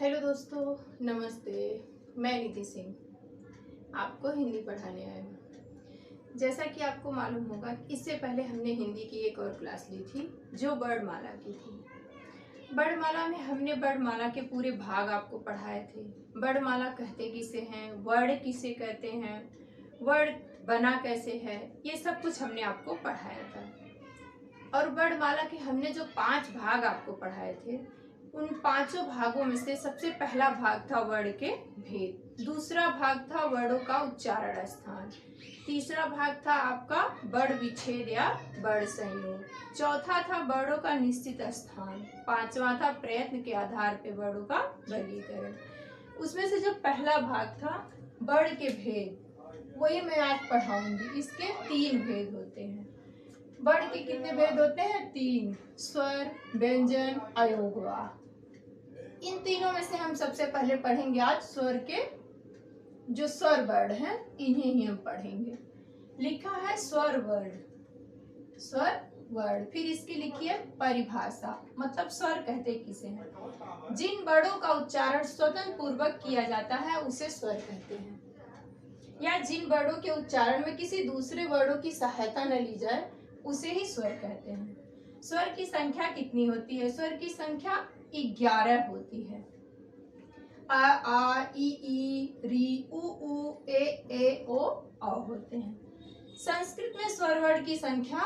Hello दोस्तों, नमस्ते। मैं निधि सिंह आपको हिंदी पढ़ाने आया हूँ। जैसा कि आपको मालूम होगा, इससे पहले हमने हिंदी की एक और क्लास ली थी जो वर्णमाला की थी। वर्णमाला में हमने वर्णमाला के पूरे भाग आपको पढ़ाए थे। वर्णमाला कहते किसे हैं, वर्ण किसे कहते हैं, वर्ण बना कैसे है, ये सब कुछ हमने आपको पढ़ाया था। और वर्णमाला के हमने जो 5 भाग आपको पढ़ाए थे, उन 5 भागों में से सबसे पहला भाग था वर्ण के भेद, दूसरा भाग था वर्णों का उच्चारण स्थान, तीसरा भाग था आपका वर्ण विच्छेद या वर्ण संयोग, चौथा था वर्णों का निश्चित स्थान, पांचवा था प्रयत्न के आधार पर वर्णों का वर्गीकरण। उसमें से जो पहला भाग था वर्ण के भेद, वही मैं आज पढ़ाऊंगी। इसके 3 भेद होते हैं। वर्ण के कितने भेद होते हैं? 3। स्वर, व्यंजन, अयोगवा। इन तीनों में से हम सबसे पहले पढ़ेंगे आज स्वर के जो स्वर वर्ण हैं, इन्हें ही हम पढ़ेंगे। लिखा है स्वर वर्ण, स्वर वर्ण। फिर इसकी लिखी है परिभाषा, मतलब स्वर कहते किसे हैं? जिन वर्णों का उच्चारण स्वतंत्र पूर्वक किया जाता है उसे स्वर कहते हैं, या जिन वर्णों के उच्चारण में किसी दूसरे वर्णों की सहायता न ली जाए उसे ही स्वर कहते हैं। स्वर की संख्या कितनी होती है? स्वर की संख्या 11 होती है। आ, आ, ई, री, उ, ए, ओ, होते हैं। संस्कृत में स्वर वर्ण की संख्या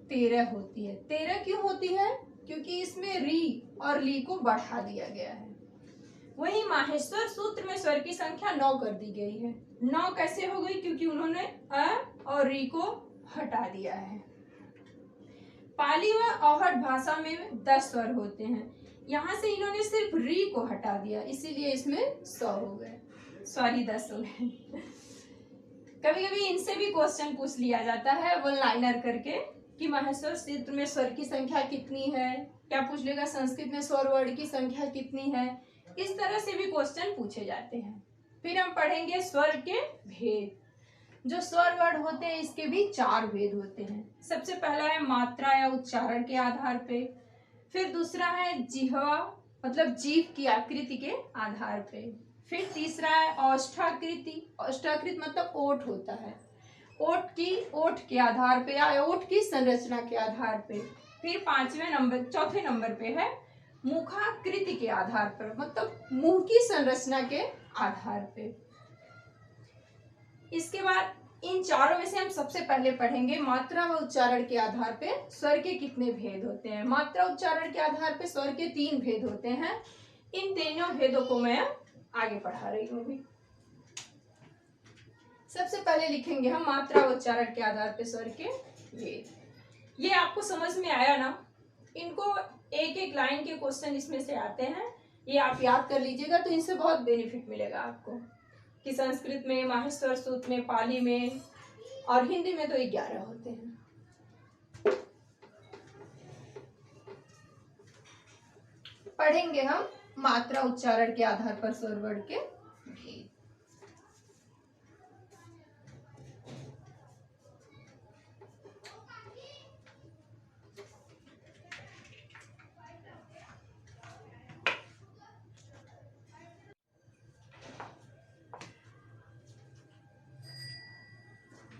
13 होती है। 13 क्यों होती है? क्योंकि इसमें री और ली को बढ़ा दिया गया है। वही माहेश्वर सूत्र में स्वर की संख्या 9 कर दी गई है। 9 कैसे हो गई? क्योंकि उन्होंने अ और री को हटा दिया है। पाली व अवहट भाषा में 10 स्वर होते हैं, यहाँ से इन्होंने सिर्फ री को हटा दिया, इसीलिए इसमें 100 हो गए, सॉरी 10 हो गए। कभी कभी इनसे भी क्वेश्चन पूछ लिया जाता है वन लाइनर करके कि माहेश्वर सूत्र में स्वर की संख्या कितनी है, क्या पूछ लेगा संस्कृत में स्वर वर्ण की संख्या कितनी है, इस तरह से भी क्वेश्चन पूछे जाते हैं। फिर हम पढ़ेंगे स्वर के भेद। जो स्वर वर्ण होते हैं इसके भी 4 भेद होते हैं। सबसे पहला है मात्रा या उच्चारण के आधार पे, फिर दूसरा है जिह्वा मतलब जीभ की आकृति के आधार पे, फिर तीसरा है औष्ठाकृति, औष्ठाकृति मतलब ओठ होता है, ओठ के आधार पे या ओठ की संरचना के आधार पे, फिर चौथे नंबर पे है मुखाकृति के आधार पर, मतलब मुंह की संरचना के आधार पे। इसके बाद इन चारों में से हम सबसे पहले पढ़ेंगे मात्रा व उच्चारण के आधार पे स्वर के कितने भेद होते हैं। मात्रा उच्चारण के आधार पे स्वर के 3 भेद होते हैं। इन तीनों भेदों को मैं आगे पढ़ा रही हूँ। सबसे पहले लिखेंगे हम मात्रा व उच्चारण के आधार पे स्वर के भेद। ये आपको समझ में आया ना? इनको एक एक लाइन के क्वेश्चन इसमें से आते हैं, ये आप याद कर लीजिएगा तो इनसे बहुत बेनिफिट मिलेगा आपको कि संस्कृत में, माहेश्वर सूत्र में, पाली में और हिंदी में तो 11 होते हैं। पढ़ेंगे हम मात्रा उच्चारण के आधार पर स्वर वर्ण के भेद।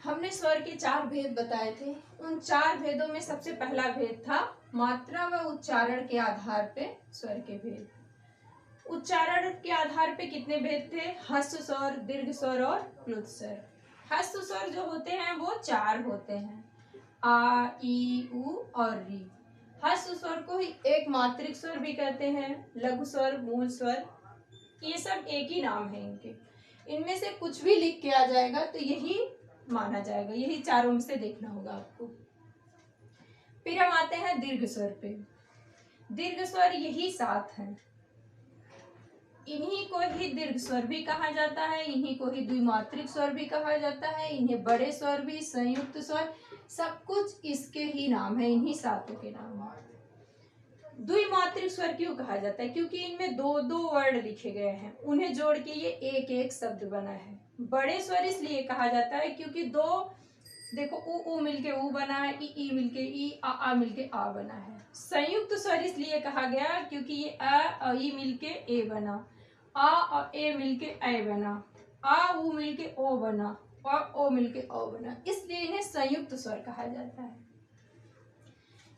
हमने स्वर के 4 भेद बताए थे। उन 4 भेदों में सबसे पहला भेद था मात्रा व उच्चारण के आधार पे स्वर के भेद। उच्चारण के आधार पे कितने भेद थे? ह्रस्व स्वर, दीर्घ स्वर और प्लुत स्वर। ह्रस्व स्वर जो होते हैं वो 4 होते हैं, आ, ई, उ और री। ह्रस्व स्वर को एक मात्रिक स्वर भी कहते हैं, लघु स्वर, मूल स्वर, ये सब एक ही नाम है इनके। इनमें से कुछ भी लिख के आ जाएगा तो यही माना जाएगा, यही चारों में से देखना होगा आपको। फिर हम आते हैं दीर्घ स्वर पे। दीर्घ स्वर यही 7 हैं। इन्हीं को ही दीर्घ स्वर भी कहा जाता है, इन्हीं को ही द्विमात्रिक स्वर भी कहा जाता है, इन्हें बड़े स्वर भी, संयुक्त स्वर, सब कुछ इसके ही नाम है, इन्हीं 7 के नाम है। द्विमात्रिक स्वर क्यों कहा जाता है? क्योंकि इनमें 2-2 वर्ण लिखे गए हैं, उन्हें जोड़ के ये एक शब्द बना है। बड़े स्वर इसलिए कहा जाता है क्योंकि 2, देखो उ मिलके उ बना है, ई मिलके ई, आ मिलके आ बना है। संयुक्त स्वर इसलिए कहा गया क्योंकि ये अ ई मिलके ए बना, आ और ए मिलके ए बना, आ ऊ मिलके ओ बना और ओ मिलके ओ बना, इसलिए इन्हें संयुक्त स्वर कहा जाता है।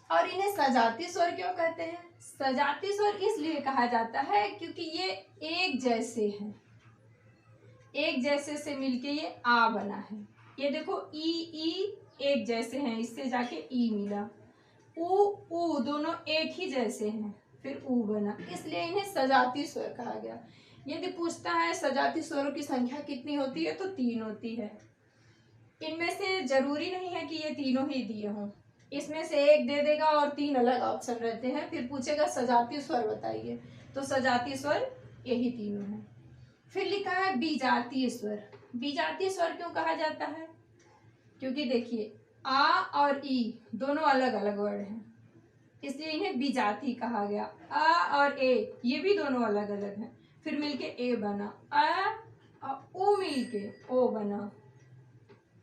और इन्हें सजाती स्वर क्यों कहते हैं? सजाती स्वर इसलिए कहा जाता है क्योंकि ये एक जैसे हैं, एक जैसे से मिलके ये आ बना है। ये देखो ई एक जैसे हैं, इससे जाके ई मिला, ऊ दोनों एक ही जैसे हैं, फिर ऊ बना, इसलिए इन्हें सजाती स्वर कहा गया। यदि पूछता है सजाती स्वरों की संख्या कितनी होती है, तो 3 होती है। इनमें से जरूरी नहीं है कि ये तीनों ही दिए हों, इसमें से एक दे देगा और 3 अलग ऑप्शन रहते हैं, फिर पूछेगा सजाती स्वर बताइए, तो सजाती स्वर यही तीनों हैं। फिर लिखा है विजातीय स्वर। विजातीय स्वर क्यों कहा जाता है? क्योंकि देखिए आ और ई दोनों अलग अलग वर्ड हैं, इसलिए इन्हें विजाती कहा गया। आ और ए ये भी दोनों अलग अलग हैं, फिर मिलके ए बना, आ और ऊ मिलके ओ बना,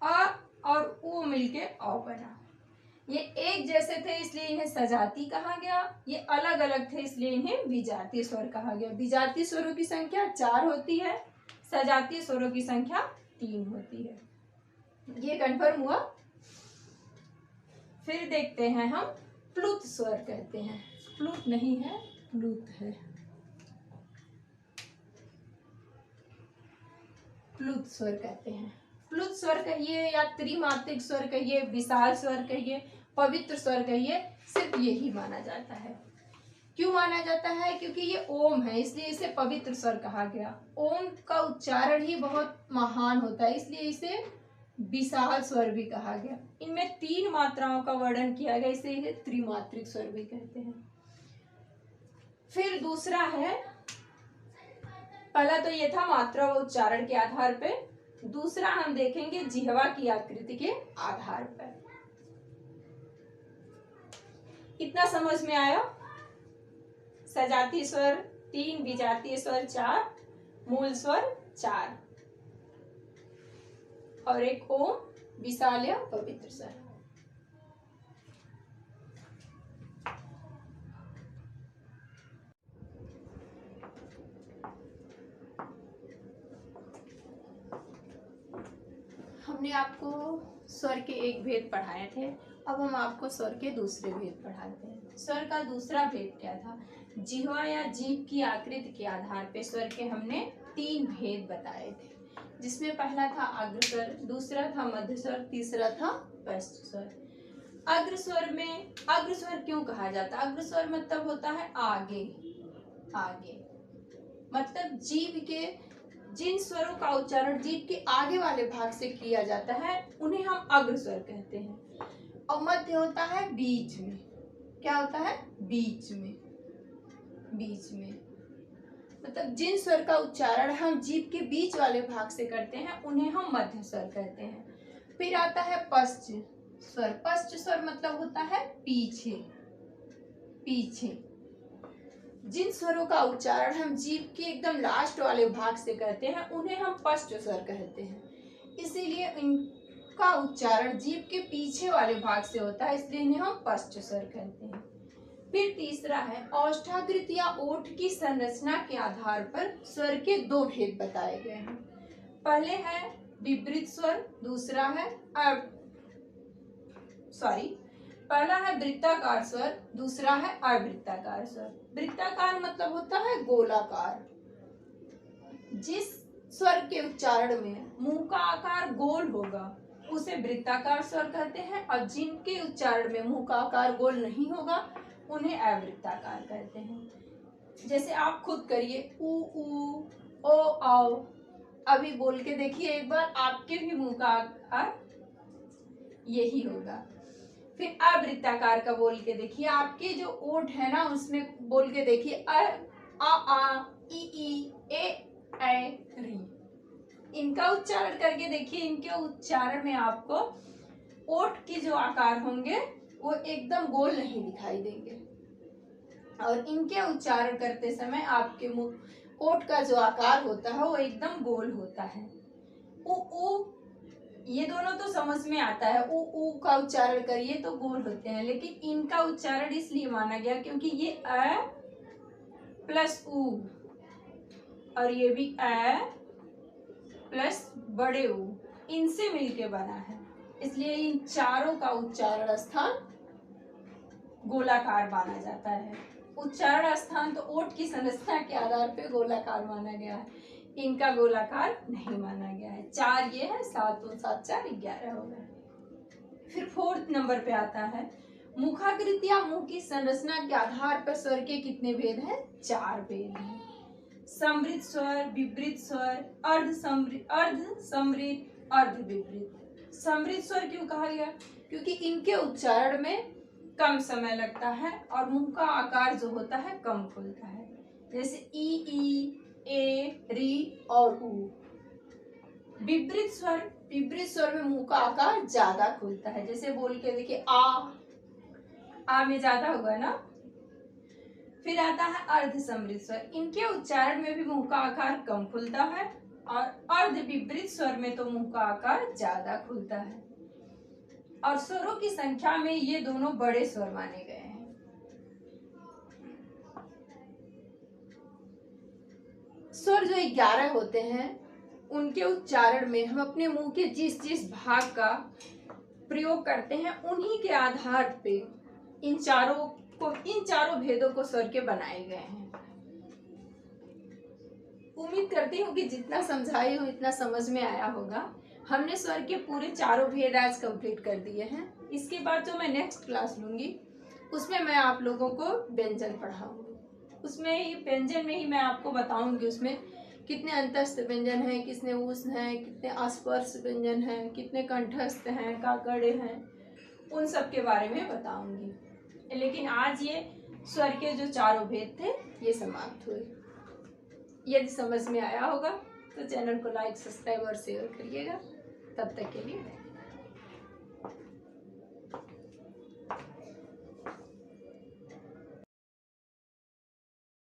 आ और ऊ मिलके ओ बना। ये एक जैसे थे इसलिए इन्हें सजाती कहा गया, ये अलग अलग थे इसलिए इन्हें विजातीय स्वर कहा गया। विजातीय स्वरों की संख्या 4 होती है, सजातीय स्वरों की संख्या 3 होती है। ये कंफर्म हुआ। फिर देखते हैं हम प्लुत स्वर कहते हैं, प्लुत नहीं है प्लुत है। प्लुत स्वर कहते हैं। प्लुत स्वर कहिए या त्रिमात्रिक स्वर कहिए, विशाल स्वर कहिए, पवित्र स्वर कहिए, सिर्फ यही माना जाता है। क्यों माना जाता है? क्योंकि ये ओम है इसलिए इसे पवित्र स्वर कहा गया। ओम का उच्चारण ही बहुत महान होता है इसलिए इसे विशाल स्वर भी कहा गया। इनमें 3 मात्राओं का वर्णन किया गया, इसे इसे त्रिमात्रिक स्वर भी कहते हैं। फिर दूसरा है, पहला तो ये था मात्रा व उच्चारण के आधार पे, दूसरा हम देखेंगे जिह्वा की आकृति के आधार पर। इतना समझ में आया? सजाती स्वर 3, विजातीय स्वर 4, मूल स्वर 4 और एक ओम, विशाल या पवित्र स्वर। हमने आपको स्वर के एक भेद पढ़ाए थे, अब हम आपको स्वर के दूसरे भेद पढ़ाते हैं। स्वर का दूसरा भेद क्या था? जिह्वा या जीभ की आकृति के आधार पे स्वर के हमने 3 भेद बताए थे, जिसमें पहला था अग्र स्वर, दूसरा था मध्य स्वर, तीसरा था पश्च स्वर। अग्र स्वर में, अग्र स्वर क्यों कहा जाता है? अग्र स्वर मतलब होता है आगे, आगे मतलब जीभ के जिन स्वरों का उच्चारण जीभ के आगे वाले भाग से किया जाता है उन्हें हम अग्र स्वर कहते हैं। और मध्य होता है बीच में। क्या होता है? बीच में, बीच में मतलब जिन स्वर का उच्चारण हम जीभ के बीच वाले भाग से करते हैं उन्हें हम मध्य स्वर कहते हैं। फिर आता है पश्च स्वर। पश्च स्वर मतलब होता है पीछे, पीछे जिन स्वरों का उच्चारण हम जीभ के एकदम लास्ट वाले भाग से करते हैं उन्हें हम पश्च स्वर कहते हैं। इसीलिए इनका उच्चारण जीभ के पीछे वाले भाग से होता है, इसलिए इन्हें हम पश्च स्वर कहते हैं। फिर तीसरा है औष्ठाकृत या ओठ की संरचना के आधार पर स्वर के 2 भेद बताए गए हैं। पहले है विपरीत स्वर, दूसरा है पहला है वृत्ताकार स्वर, दूसरा है अवृत्ताकार स्वर। वृत्ताकार मतलब होता है गोलाकार। जिस स्वर के उच्चारण में मुंह का आकार गोल होगा उसे वृत्ताकार स्वर कहते हैं, और जिनके उच्चारण में मुंह का आकार गोल नहीं होगा उन्हें अवृत्ताकार कहते हैं। जैसे आप खुद करिए ऊ ऊ, ओ आओ, अभी बोल के देखिए एक बार, आपके भी मुंह का आकार यही होगा। फिर अवृत्ताकार का बोल के देखिए, आपके जो ओठ है ना उसमें बोल के देखिए अ आ ई ए री, इनका उच्चारण करके देखिए। इनके उच्चारण में आपको ओठ के जो आकार होंगे वो एकदम गोल नहीं दिखाई देंगे, और इनके उच्चारण करते समय आपके मुंह ओठ का जो आकार होता है वो एकदम गोल होता है। ऊ ये दोनों तो समझ में आता है, ऊ का उच्चारण करिए तो गोल होते हैं, लेकिन इनका उच्चारण इसलिए माना गया क्योंकि ये अ प्लस ऊ और ये भी ए प्लस बड़े ऊ, इनसे मिलके बना है, इसलिए इन चारों का उच्चारण स्थान गोलाकार माना जाता है। उच्चारण स्थान तो ओठ की संरचना के आधार पे गोलाकार माना गया है, इनका गोलाकार नहीं माना गया है। 4 ये है, 7 2 7 4 11 हो गया। फिर 4th नंबर पे आता है मुखाकृति या मुंह की संरचना के आधार पर स्वर के कितने भेद हैं? 4 भेद हैं। समृद्ध स्वर, विपरीत स्वर, अर्ध समृद्ध, अर्ध विपरीत। समृद्ध स्वर क्यों कहा गया? क्योंकि इनके उच्चारण में कम समय लगता है और मुंह का आकार जो होता है कम खुलता है, जैसे ई, ए, री और ऊ। विपरीत स्वर में मुंह का आकार ज्यादा खुलता है, जैसे बोल के देखिए आ में ज्यादा होगा ना। फिर आता है अर्ध समृद्ध स्वर, इनके उच्चारण में भी मुंह का आकार कम खुलता है और अर्ध विपरीत स्वर में तो मुंह का आकार ज्यादा खुलता है। और स्वरों की संख्या में ये दोनों बड़े स्वर माने गए हैं। स्वर जो 11 होते हैं उनके उच्चारण में हम अपने मुंह के जिस जिस भाग का प्रयोग करते हैं उन्हीं के आधार पे इन चारों भेदों को स्वर के बनाए गए हैं। उम्मीद करती हूँ कि जितना समझाई हूँ इतना समझ में आया होगा। हमने स्वर के पूरे चारों भेद आज कंप्लीट कर दिए हैं। इसके बाद जो मैं नेक्स्ट क्लास लूंगी उसमें मैं आप लोगों को व्यंजन पढ़ाऊंगी। उसमें ही व्यंजन में ही मैं आपको बताऊंगी उसमें कितने अंतस्थ व्यंजन हैं, कितने उष्ण हैं, कितने अस्पर्श व्यंजन हैं, कितने कंठस्थ हैं, काकड़े हैं, उन सब के बारे में बताऊंगी। लेकिन आज ये स्वर के जो चारों भेद थे ये समाप्त हुए। यदि समझ में आया होगा तो चैनल को लाइक, सब्सक्राइब और शेयर करिएगा। तब तक के लिए